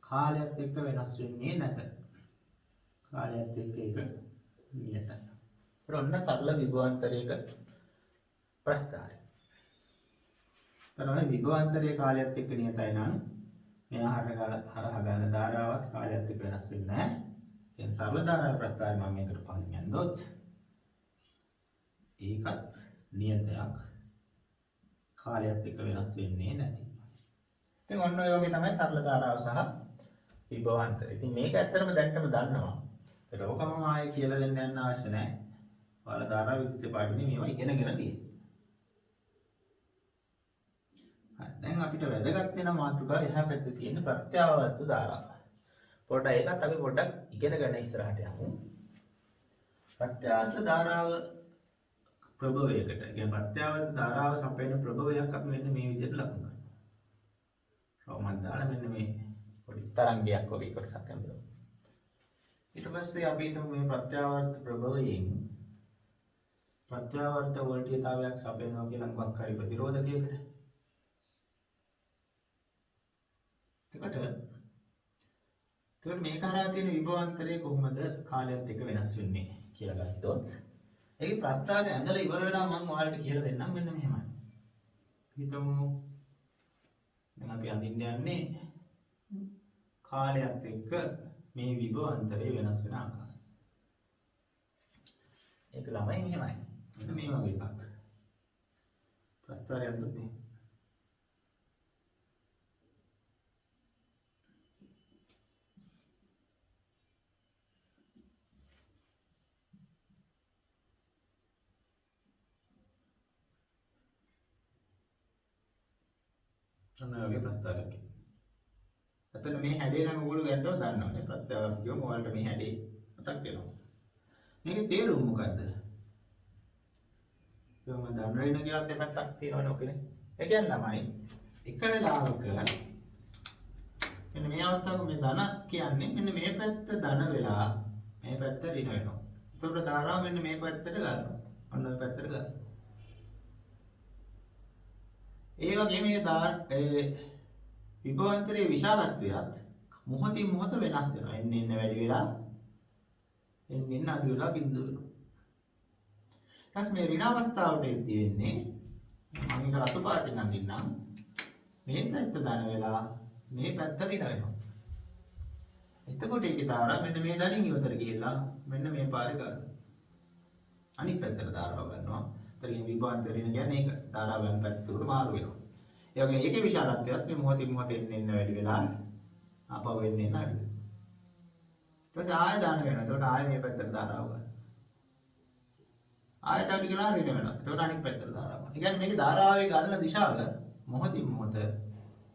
කාලයත් එක්ක වෙනස් වෙන්නේ නැත. කාලයත් එක්ක ඒක නියතයි. ඔන්න සරල විභවාන්තරයක ප්‍රස්ථාරය. තමයි විභවාන්තරයේ කාලයත් එක්ක නියතයි නම් මෙහා හරහා ගන්න ධාරාවත් කාලයත් එක්ක වෙනස් වෙන්නේ නැහැ. දැන් සරල ධාරාවේ ප්‍රස්ථාරය මම මේකට පහින් යනදොත් ඒකත් නියතයක් කාලයත් එක්ක වෙනස් වෙන්නේ නැති. ඉතින් ඔන්න ඔය වගේ තමයි සරල ධාරාව සහ විභවාන්තරය. ඉතින් මේක ඇත්තටම දැන්නම දන්නවා. ඒක ඕකම ආයේ කියලා දෙන්න යන්න අවශ්‍ය නැහැ. ඔයාලා ධාරා විද්‍යුත් පාඩමේ මේවා ඉගෙනගෙන තියෙනවා. දැන් අපිට වැදගත් වෙන මාතෘකාව එහා පැත්තේ තියෙන ප්‍රත්‍යාවර්ත ධාරාව. පොඩ්ඩක් ඒකත් අපි පොඩ්ඩක් ඉගෙනගෙන ඉස්සරහට යමු. ප්‍රත්‍යාවර්ත ධාරාව ප්‍රභවයකට, කියන්නේ ප්‍රත්‍යාවර්ත ධාරාව සපයන ප්‍රභවයක් අපි මෙන්න මේ විදිහට ලකුණු කරනවා. රෝමන් දාලා මෙන්න මේ පොඩි තරංගයක් වගේ කොටසක් හම්බෙනවා. ඊට පස්සේ අපි හිතමු මේ ප්‍රත්‍යාවර්ත ප්‍රභවයෙන් ප්‍රත්‍යාවර්ත වෝල්ටීයතාවයක් සපයනවා කියලා මොකක් හරි ප්‍රතිරෝධකයකට. එතකොට මේක හරහා තියෙන විභවාන්තරය කොහොමද කාලයත් එක්ක වෙනස් වෙන්නේ කියලා ගත්තොත් ඒකේ ප්‍රස්තාවය ඇඳලා ඉවර වෙලා මම ඔයාලට කියලා දෙන්නම් මෙන්න මෙහෙමයි. හිතමු දැන් අපි අඳින්න යන්නේ කාලයත් එක්ක මේ විභවාන්තරය වෙනස් වෙන ආකාරය. ඒක ළමයි මෙහෙමයි. මෙන්න මේ වගේ එකක්. ප්‍රස්තාවය අඳුත් මේ ඔන්නෝගේ ප්‍රස්තාවයක්. එතන මේ හැඩේ නම් ඔයගොල්ලෝ දැන්නව දන්නවනේ. ප්‍රත්‍යාවර්ත කියවම ඔයාලට මේ හැඩේ මතක් වෙනවා. මේකේ තේරුම මොකද්ද? මම දන්න වෙන කියලා දෙපැත්තක් තියෙනවනේ ඔකනේ. ඒ කියන්නේ ළමයි එක වෙලාවක මෙන්න මේ අවස්ථාවක මේ ධන කියන්නේ මෙන්න මේ පැත්ත ධන වෙලා මේ පැත්ත ඍණ වෙනවා. ඒතකොට ධාරාව මෙන්න මේ පැත්තට ගන්නවා. අන්න ඔය පැත්තට ගන්නවා. ඒ වගේ මේ විභවාන්තරයේ විශාලත්වයත් මොහොතින් මොහොත වෙනස් වෙනවා. එන්න වැඩි වෙලා එන්න අඩු වෙලා බිඳු වෙනවා. ඊට මේ ඍණ අවස්ථාවට එද්දී වෙන්නේ මම ඒක රතු පාටින් අඳින්නම්. මේ පැත්ත ධන වෙලා මේ පැත්ත ඍණ වෙනවා. එතකොට ඒකේ ධාරා මෙන්න මේ ධනින් ඉවතට ගිහිල්ලා මෙන්න මේ පාරේ ගන්නවා. අනිත් පැත්තට ධාරාව ගන්නවා. ඒතරින් විභවාන්තර ඍණ කියන්නේ ඒක ධාරාව යන පැත්තට මාරු වෙනවා. ඒ වගේ ඒකේ විශාලත්වයත් මේ මොහොතින් මොහොත එන්න වැඩි වෙලා ආපහු එන්න අඩු වෙනවා. ඊට පස්සේ ආය දාන වෙනවා. එතකොට ආය මේ පැත්තට ධාරාව ගන්නවා. ආයත අපි කියලා ඍණ වෙනවා. එතකොට අනිත් පැත්තට ධාරාව ගන්නවා. ඒ කියන්නේ මේකේ ධාරාවේ ගන්න දිශාව මොහොතින් මොහොත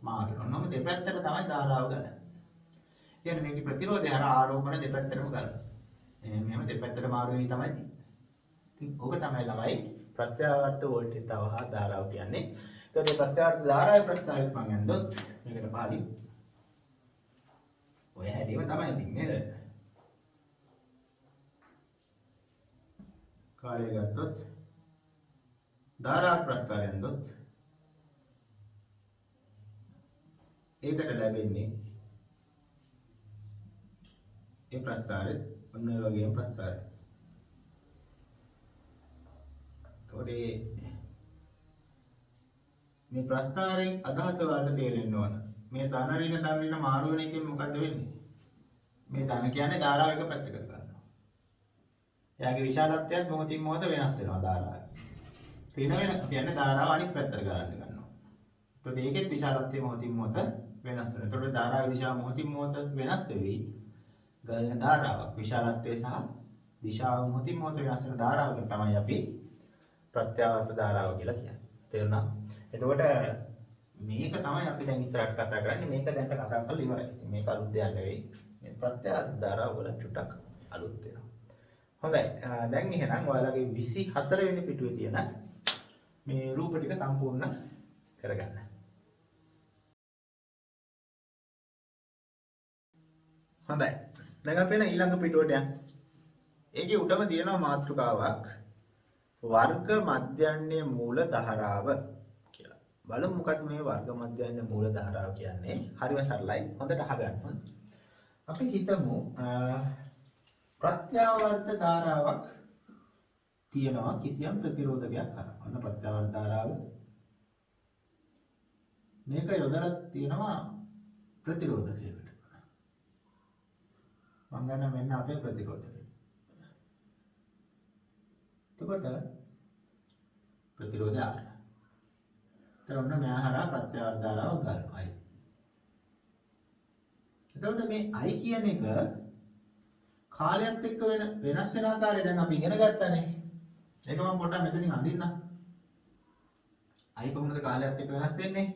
මාරු වෙනවා. නමුත් දෙපැත්තට තමයි ධාරාව ගන්න. කියන්නේ මේකේ ප්‍රතිරෝධය අර ආරෝපණ දෙපැත්තටම ගන්න. මෙහෙම දෙපැත්තට මාරු වෙවි තමයි තියෙන්නේ. ඉතින් ඕක තමයි ළමයි ප්‍රත්‍යාවර්ත වෝල්ටීයතාව හා ධාරාව කියන්නේ. ඒකේ ප්‍රත්‍යාවර්ත ධාරාවේ ප්‍රස්තාවිත මම යනදොත් මේකට පාළි ඔය හැදීම තමයි තින්නේ නේද? කාලය ගත්තොත් ධාරා ප්‍රස්තාවය යනදොත් ඒකට ලැබෙන්නේ ඒ ප්‍රස්තාරෙත් ඔන්න ඔය වගේම ප්‍රස්තාරය. ඒකේ මේ ප්‍රස්ථාරයෙන් අදහස වලට තේරෙන්න ඕන. මේ ධන ඍණ මාරු වෙන එකෙන් මොකද වෙන්නේ? මේ ධන කියන්නේ ධාරාව එක පැත්තකට ගන්නවා. එයාගේ විශාලත්වයත් මොහොතින් මොහොත වෙනස් වෙනවා ධාරාව. ඍණ වෙන කියන්නේ ධාරාව අනිත් පැත්තට ගන්න ගන්නවා. එතකොට ඒකෙත් විශාලත්වය මොහොතින් මොහොත වෙනස් වෙනවා. එතකොට ධාරාවේ දිශාව මොහොතින් මොහොත වෙනස් වෙවි. ගලන ධාරාවක් විශාලත්වය සහ දිශාව මොහොතින් මොහොත වෙනස් වෙන ධාරාවකට තමයි අපි ප්‍රත්‍යාවර්ත ධාරාව කියලා කියන්නේ. තේරුණා? එතකොට මේක තමයි අපි දැන් ඉස්සරහට කතා කරන්නේ. මේක දැන් කතා කරලා ඉවරයි. ඉතින් මේක අලුත් දෙයක් නෙවෙයි. මේ ප්‍රත්‍යාවර්ත ධාරාව වල චුට්ටක් අලුත් වෙනවා. හොඳයි. දැන් එහෙනම් ඔයාලගේ 24 වෙනි පිටුවේ තියෙන මේ රූප ටික සම්පූර්ණ කරගන්න. හොඳයි. දැන් අපි එන ඊළඟ පිටුවට යන්න. ඒකේ උඩම තියෙනවා මාතෘකාවක් වර්ග මධ්‍යන්නේ මූල ධාරාව කියලා. බලමු මොකක්ද මේ වර්ග මධ්‍යන්නේ මූල ධාරාව කියන්නේ? හරිම සරලයි. හොඳට අහගන්න. අපි හිතමු ප්‍රත්‍යාවර්ත ධාරාවක් තියෙනවා කිසියම් ප්‍රතිරෝධකයක් කරා. අන්න ප්‍රත්‍යාවර්ත ධාරාව මේක යොදලා තියෙනවා ප්‍රතිරෝධකයකට. මම ගන්න මෙන්න අපේ ප්‍රතිරෝධකය. එතකොට ප්‍රතිරෝධය R. එතකොට ඔන්න මෙහා හරහා ප්‍රත්‍යාවර්ත ධාරාව ගන්නවා I. එතකොට මේ I කියන එක කාලයත් එක්ක වෙනස් වෙන ආකාරය දැන් අපි ඉගෙන ගත්තානේ. ඒක මම පොඩ්ඩක් මෙතනින් අඳින්නම්. I කොහොමද කාලයත් එක්ක වෙනස් වෙන්නේ?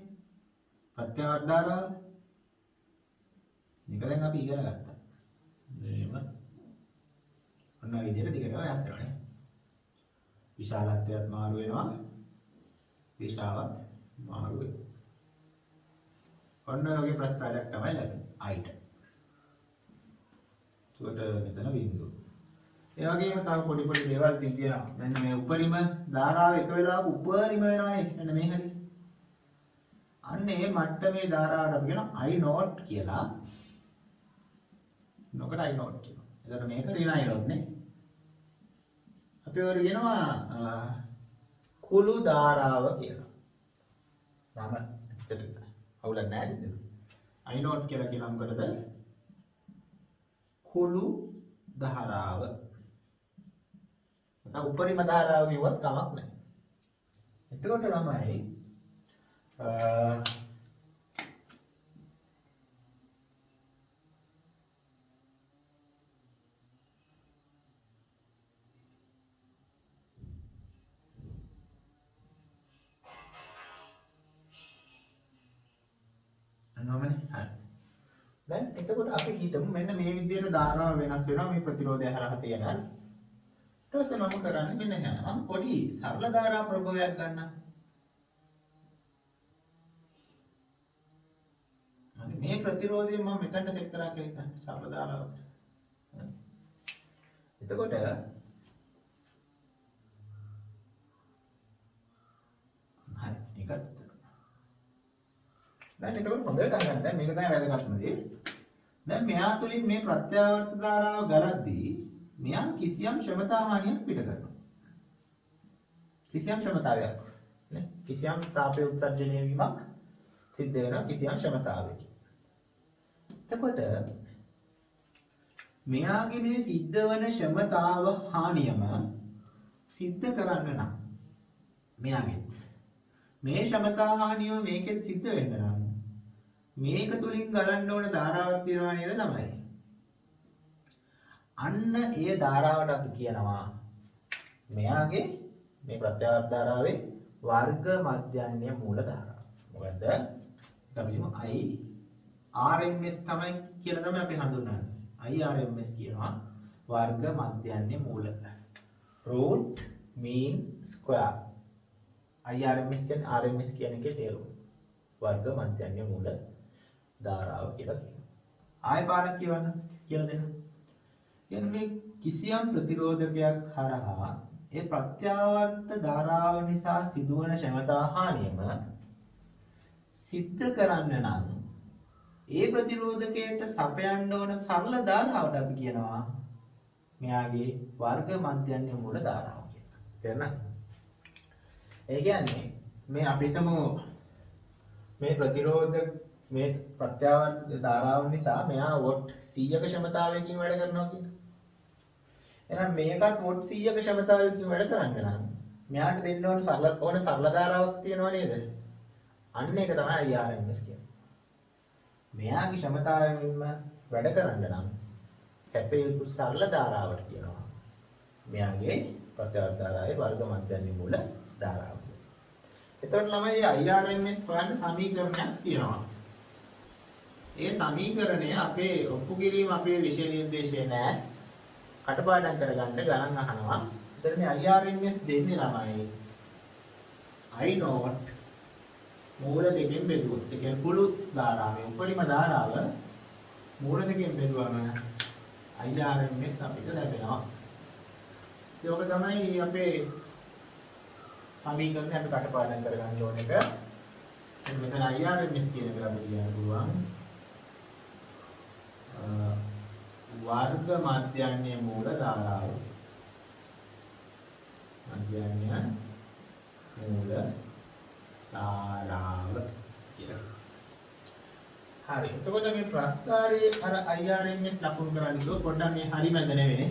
ප්‍රත්‍යාවර්ත ධාරාව. මේක දැන් අපි ඉගෙන ගත්තා. එහෙම. ඔන්න ඔය විදිහට දිගටම වෙනස් වෙනවා නේ. විශාලත්වයත් මාරු වෙනවා. දිශාවත් මාරු වෙනවා. ඔන්න ඔයගේ ප්‍රස්ථාරයක් තමයි ලැබෙන්නේ I ට. ඒකට මෙතන බිඳුව. ඒ වගේම තව පොඩි පොඩි දේවල් තියෙනවා. මෙන්න මේ උපරිම ධාරාව එක වෙලාවක උපරිම වෙනවානේ. මෙන්න මේ හරිය. අන්න ඒ මට්ටමේ ධාරාවට අපි කියනවා I not කියලා. නොකට I not කියනවා. එතකොට මේක ඍණ I not නේ. අපි ඔය කියනවා කුළු ධාරාව කියලා. නම ඇත්තට අවුලක් නැහැ නේද? I not කියලා කියනවා මොකටද? කුළු ධාරාව. නැත්නම් උපරිම ධාරාව කිව්වත් කමක් නැහැ. එතකොට ළමයි අනෝමනේ හරි. දැන් එතකොට අපි හිතමු මෙන්න මේ විදිහට ධාරාව වෙනස් වෙනවා මේ ප්‍රතිරෝධය හරහා තියෙන. ඊට පස්සේ මම කරන්නේ මෙන්න එහෙනම් පොඩි සරල ධාරා ප්‍රභවයක් ගන්න. හරි මේ ප්‍රතිරෝධය මම මෙතනට සෙට් කරා කියලා හිතන්න සරල ධාරාවට. එතකොට හරි ඒකත් දැන් එතකොට හොඳට අහගන්න. දැන් මේක තමයි වැදගත්ම දේ. දැන් මෙහා තුලින් මේ ප්‍රත්‍යාවර්ත ධාරාව ගලද්දී මෙහා කිසියම් ශ්‍රමතා හානියක් පිට කරනවා. කිසියම් ශ්‍රමතාවයක් නේ. කිසියම් තාපයේ උත්සර්ජනය වීමක් සිද්ධ වෙනවා කිසියම් ශ්‍රමතාවයකින්. එතකොට මෙයාගේ මේ සිද්ධ වන ශ්‍රමතාව හානියම සිද්ධ කරන්න නම් මෙයාගෙත් මේ ශ්‍රමතා හානියම මේකෙත් සිද්ධ වෙන්න නම් මේක තුලින් ගලන්න ඕන ධාරාවක් තියෙනවා නේද ළමයි? අන්න ඒ ධාරාවට අපි කියනවා මෙයාගේ මේ ප්‍රත්‍යාවර්ත ධාරාවේ වර්ග මධ්‍යන්නේ මූල ධාරාව. මොකද අපි I RMS තමයි කියලා තමයි අපි හඳුන්වන්නේ. IRMS කියනවා වර්ග මධ්‍යන්නේ මූල. root mean square. IRMS කියන්නේ RMS කියන එකේ තේරුම. වර්ග මධ්‍යන්නේ මූල ධාරාව කියලා කියනවා. ආය පාරක් කියලා දෙන්න. කියන්නේ මේ කිසියම් ප්‍රතිරෝධකයක් හරහා ඒ ප්‍රත්‍යාවර්ත ධාරාව නිසා සිදුවන ශ්‍රමතා හානියම සිද්ධ කරන්න නම් ඒ ප්‍රතිරෝධකයට සපයන්න ඕන සරල ධාරාවට අපි කියනවා මෙයාගේ වර්ග මධ්‍යන්නේ මූල ධාරාව කියලා. තේරුණාද? ඒ කියන්නේ මේ අපි හිතමු මේ ප්‍රතිරෝධ මේ ප්‍රත්‍යාවර්ත ධාරාව නිසා මෙයා වොට් 100ක ක්ෂමතාවයකින් වැඩ කරනවා කියන්නේ. එහෙනම් මේකත් වොට් 100ක ක්ෂමතාවයකින් වැඩ කරන්න නම් මෙයාට දෙන්න ඕන සරල ධාරාවක් තියෙනවා නේද? අන්න ඒක තමයි IRMS කියන්නේ. මෙයාගේ ක්ෂමතාවයෙන්ම වැඩ කරන්න නම් සැපේ යුතු සරල ධාරාවට කියනවා. මෙයාගේ ප්‍රත්‍යවර්ත ධාරාවේ වර්ග මධ්‍යන්නේ මූල ධාරාව. එතකොට ළමයි IRMS හොයන්න සමීකරණයක් තියෙනවා. ඒ සමීකරණය අපේ ඔප්පු කිරීම අපේ විෂය නිර්දේශයේ නෑ. කටපාඩම් කරගන්න ගණන් අහනවා. එතන මේ IRMS දෙන්නේ ළමයි I not මූල දෙකෙන් බෙදුවොත්. ඒ කියන්නේ පුළු ධාරාවේ උපරිම ධාරාව මූල දෙකෙන් බෙදුවම IRMS අපිට ලැබෙනවා. ඒක තමයි අපේ සමීකරණය අපි කටපාඩම් කරගන්න ඕන එක. මෙතන IRMS කියන එක අපිට කියන්න පුළුවන් වර්ග මධ්‍යන්නේ මූල ධාරාව. මධ්‍යන්නේ මූල ධාරාව කියලා. හරි. එතකොට මේ ප්‍රස්ථාරයේ අර IRMS ලකුණු කරන්න කිව්වොත් පොඩ්ඩක් මේ හරි මැද නෙවෙයි.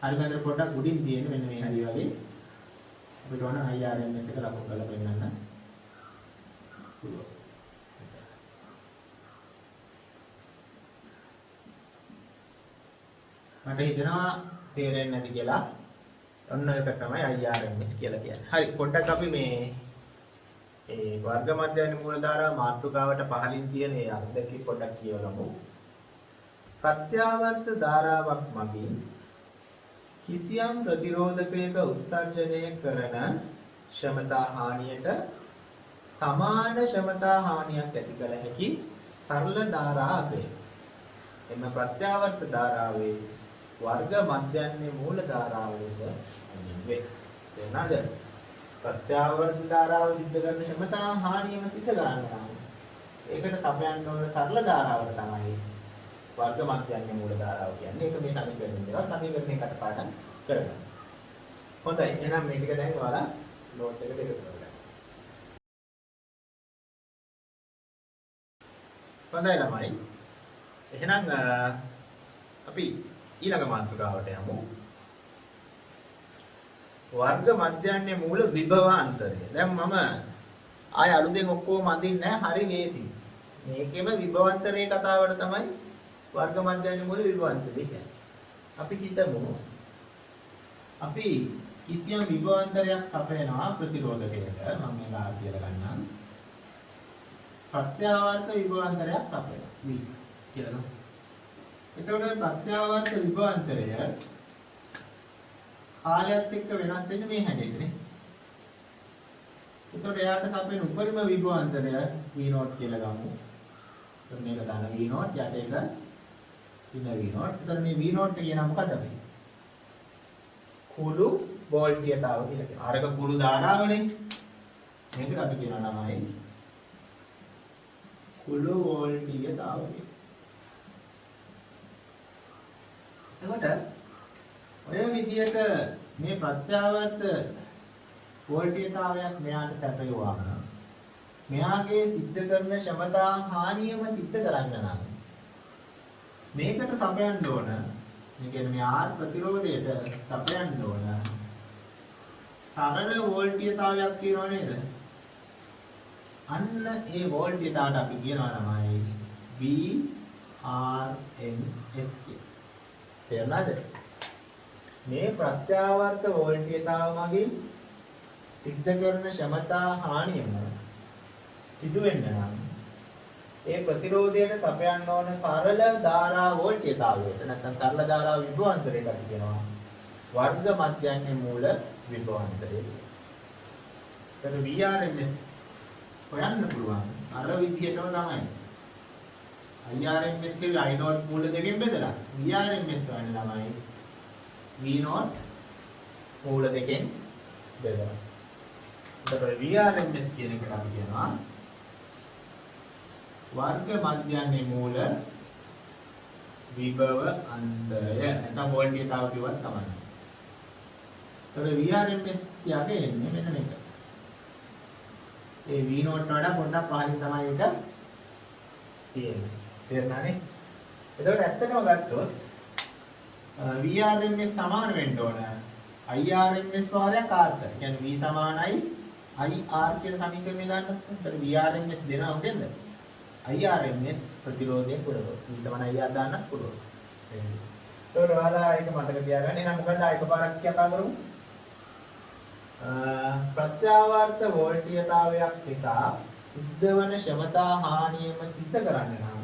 හරි මැද පොඩ්ඩක් උඩින් තියෙන මෙන්න මේ හරි වගේ. අපිට ඕන IRMS එක ලකුණු කරලා පෙන්නන්න පුළුවන්. මට හිතෙනවා තේරෙන්නේ නැති කියලා. ඔන්න ඒක තමයි IRMS කියලා කියන්නේ. හරි පොඩ්ඩක් අපි මේ වර්ග මධ්‍යන්නේ මූල ධාරා මාතෘකාවට පහලින් තියෙන ඒ අර්ධකේ පොඩ්ඩක් කියවමු. ප්‍රත්‍යාවර්ත ධාරාවක් මගින් කිසියම් ප්‍රතිරෝධකයක උත්සර්ජනය කරන ක්ෂමතා හානියට සමාන ක්ෂමතා හානියක් ඇති කළ හැකි සරල ධාරාවකය. එම ප්‍රත්‍යාවර්ත ධාරාවේ වර්ග මධ්‍යන්නේ මූල ධාරාව ලෙස වේ. එනද ප්‍රත්‍යාවර්ත ධාරාව සිද්ධ කරන ක්ෂමතා හානියම සිද්ධ කරනවා. ඒකට සපයන්න ඕන සරල ධාරාවට තමයි වර්ග මධ්‍යන්නේ මූල ධාරාව කියන්නේ. ඒක මේ සමීකරණය දේවා සමීකරණේ කටපාඩම් කරගන්න. හොඳයි. එහෙනම් මේ ටික දැන් ඔයාලා නෝට් එකට එකතු කරගන්න. හොඳයි ළමයි. එහෙනම් අපි ඊළඟ මාතෘකාවට යමු. වර්ග මධ්‍යන්නේ මූල විභවාන්තරය. දැන් මම ආය අලුතෙන් ඔක්කොම අඳින්නේ නැහැ. හරි ලේසි. මේකෙම විභවාන්තරයේ කතාවට තමයි වර්ග මධ්‍යන්නේ මූල විභවාන්තරය කියන්නේ. අපි හිතමු අපි කිසියම් විභවාන්තරයක් සපයනවා ප්‍රතිරෝධකයකට. මම මේක ආ කියලා ගන්නම්. ප්‍රත්‍යාවර්ත විභවාන්තරයක් සපයනවා. V කියලා ගමු. එතකොට ප්‍රත්‍යාවර්ත විභවාන්තරය කාලයත් එක්ක වෙනස් වෙන්නේ මේ හැඩයටනේ. එතකොට එයාට සපයන උපරිම විභවාන්තරය V0 කියලා ගමු. එතකොට මේක දාන V0 යට එක ඉන්න V0. එතකොට මේ V0 කියන මොකක්ද අපි? කුළු වෝල්ටීයතාව කියලා කියනවා. අරක කුළු ධාරාවනේ. මේකට අපි කියනවා නමයි කුළු වෝල්ටීයතාව කියලා. එතකොට ඔය විදියට මේ ප්‍රත්‍යාවර්ත වෝල්ටීයතාවයක් මෙයාට සැපයුවාම මෙයාගේ සිද්ධ කරන ක්ෂමතා හානියම සිද්ධ කරන්න නම් මේකට සපයන්න ඕන. මේ කියන්නේ මේ R ප්‍රතිරෝධයට සපයන්න ඕන සරල වෝල්ටීයතාවයක් තියෙනව නේද? අන්න ඒ වෝල්ටීයතාවට අපි කියනවා තමයි VRMS කියලා. තේරුණාද? මේ ප්‍රත්‍යාවර්ත වෝල්ටීයතාව මගින් සිද්ධ කරන ක්ෂමතා හානියම සිදු වෙන්න නම් ඒ ප්‍රතිරෝධයට සපයන්න ඕන සරල ධාරා වෝල්ටීයතාවයට නැත්නම් සරල ධාරා විභවාන්තරයකට අපි කියනවා වර්ග මධ්‍යන්නේ මූල විභවාන්තරය. ඒක VRMS හොයන්න පුළුවන් අර විදිහටම තමයි. IRMS එකේ I0 මූල දෙකෙන් බෙදලා VRMS හොයන්න ළමයි V0 මූල දෙකෙන් බෙදලා. එතකොට VRMS කියන එකට අපි කියනවා වර්ග මධ්‍යන්නේ මූල විභව අන්තරය. නැත්නම් වෝල්ටීයතාව කිව්වත් තමයි. එතකොට VRMS කියන්නේ මෙන්න මේක. ඒ V නෝට් වඩා පොඩ්ඩක් පහළින් තමයි ඒක තියෙන්නේ. තේරුණානේ? එතකොට ඇත්තටම ගත්තොත් VRMS සමාන වෙන්න ඕන IRMS වාරයක් R ට. කියන්නේ V සමානයි IR කියන සමීකරණය දාන්න. එතකොට VRMS දෙනවා මොකෙන්ද? IRMS ප්‍රතිරෝධයෙන් පුරවන. V සමාන IR දාන්නත් පුළුවන්. එතකොට ඔයාලා ඒක මතක තියාගන්න. එහෙනම් මොකද එකපාරක් කතා කරමු. ප්‍රත්‍යාවර්ත වෝල්ටීයතාවයක් නිසා සිද්ධ වන ක්ෂමතා හානියම සිද්ධ කරන්න නම්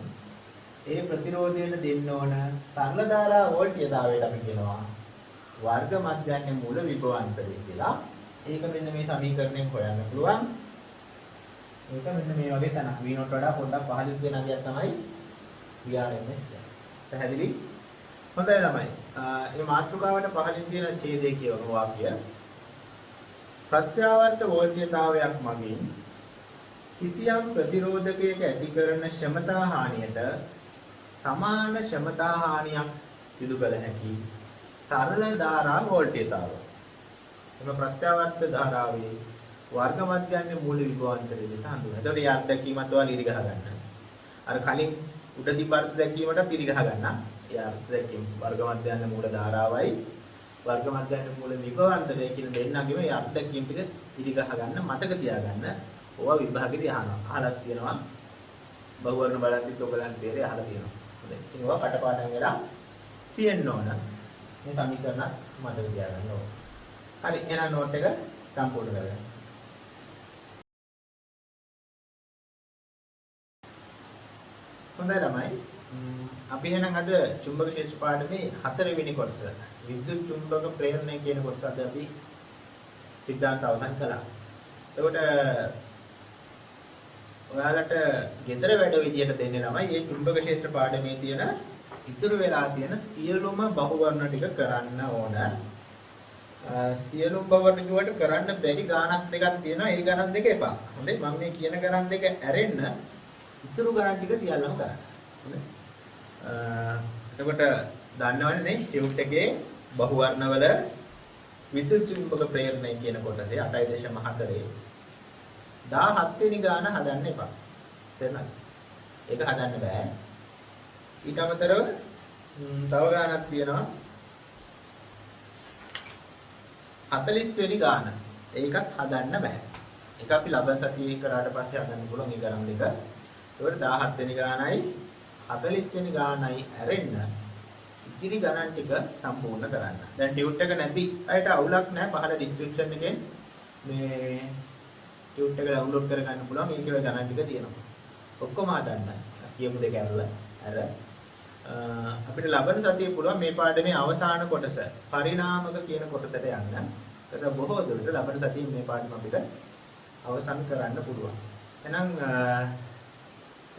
ඒ ප්‍රතිරෝධයට දෙන්න ඕන සරල ධාරා වෝල්ටීයතාවයට අපි කියනවා වර්ග මධ්‍යයන්ගේ මූල විභවාන්තරය කියලා. ඒක මෙන්න මේ සමීකරණයෙන් හොයන්න පුළුවන්. ඒක මෙන්න මේ වගේ තැනක් V නෝට් වඩා පොඩ්ඩක් පහළින් තියෙන අගයක් තමයි VRMS කියන්නේ. පැහැදිලි? හොඳයි ළමයි. මේ මාතෘකාවට පහළින් තියෙන ඡේදයේ කියවන වාක්‍ය ප්‍රත්‍යාවර්ත වෝල්ටීයතාවයක් මගින් කිසියම් ප්‍රතිරෝධකයක ඇති කරන ක්ෂමතා හානියට සමාන ක්ෂමතා හානියක් සිදු කළ හැකි සරල ධාරා වෝල්ටීයතාව. එම ප්‍රත්‍යාවර්ත ධාරාවේ වර්ග මධ්‍යයන්ගේ මූල විභවාන්තරය ලෙස හඳුන්වනවා. එතකොට මේ අත්දැකීමත් ඔයාලා ඉරි ගහ ගන්න. අර කලින් උඩ තිබ්බ අත්දැකීමටත් ඉරි ගහ ගන්න. ඒ අත්දැකීම් වර්ග මධ්‍යයන්ගේ මූල ධාරාවයි වර්ග මධ්‍යයන්ගේ මූල විභවාන්තරය කියන දෙන්නගෙම මේ අත්දැකීම් ටික ඉරි ගහ ගන්න මතක තියාගන්න. ඕවා විභාගෙදී අහනවා. අහලා තියෙනවා. බහුවර්ණ බලද්දිත් ඔයගලන් තේරෙයි අහලා තියෙනවා. හොඳයි. ඉතින් ඕවා කටපාඩම් වෙලා තියෙන්න ඕන. මේ සමීකරණ මතක තියාගන්න ඕන. හරි එහෙනම් නෝට් එක සම්පූර්ණ කරගන්න. හොඳයි ළමයි. අපි එහෙනම් අද චුම්බක ක්ෂේත්‍ර පාඩමේ 4 වෙනි කොටස විද්‍යුත් චුම්බක ප්‍රේරණය කියන කොටස අද අපි සිද්ධාන්ත අවසන් කළා. එතකොට ඔයාලට ගෙදර වැඩ විදියට දෙන්නේ ළමයි මේ චුම්බක ක්ෂේත්‍ර පාඩමේ තියෙන ඉතුරු වෙලා තියෙන සියලුම බහුවර්ණ ටික කරන්න ඕන. සියලුම බහුවර්ණ කිව්වට කරන්න බැරි ගණන් දෙකක් තියෙනවා. ඒ ගණන් දෙක එපා. හොඳයි මම මේ කියන ගණන් දෙක ඇරෙන්න ඉතුරු ගණන් ටික සියල්ලම කරන්න. හොඳයි. එතකොට දන්නවනේ නේ ටියුට් එකේ බහුවර්ණවල විද්‍යුත් චුම්බක ප්‍රේරණය කියන කොටසේ 8.4 17 වෙනි ගාන හදන්න එපා. තේරුණාද? ඒක හදන්න බෑ. ඊට අමතරව තව ගානක් තියෙනවා 40 වෙනි ගාන. ඒකත් හදන්න බෑ. ඒක අපි ලබන සතියේ කරාට පස්සේ හදන්න පුළුවන් ඒ ගණන් දෙක. ඒකට 17 වෙනි ගානයි 40 වෙනි ගානයි ඇරෙන්න ඉතිරි ගණන් ටික සම්පූර්ණ කරන්න. දැන් ටියුට් එක නැති අයට අවුලක් නැහැ. පහළ ඩිස්ක්‍රිප්ෂන් එකෙන් මේ ටියුට් එක ඩවුන්ලෝඩ් කරගන්න පුළුවන්. මේකේ ගණන් ටික තියෙනවා. ඔක්කොම හදන්න. කියමු දෙක ඇරලා අර අපිට ලබන සතියේ පුළුවන් මේ පාඩමේ අවසාන කොටස පරිණාමක කියන කොටසට යන්න. ඒක බොහෝ දුරට ලබන සතියේ මේ පාඩම අපිට අවසන් කරන්න පුළුවන්. එහෙනම්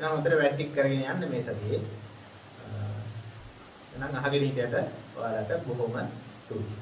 හොඳට වැටික් කරගෙන යන්න මේ සතියේ. එහෙනම් අහගෙන හිටියට ඔයාලට බොහොම ස්තුතියි.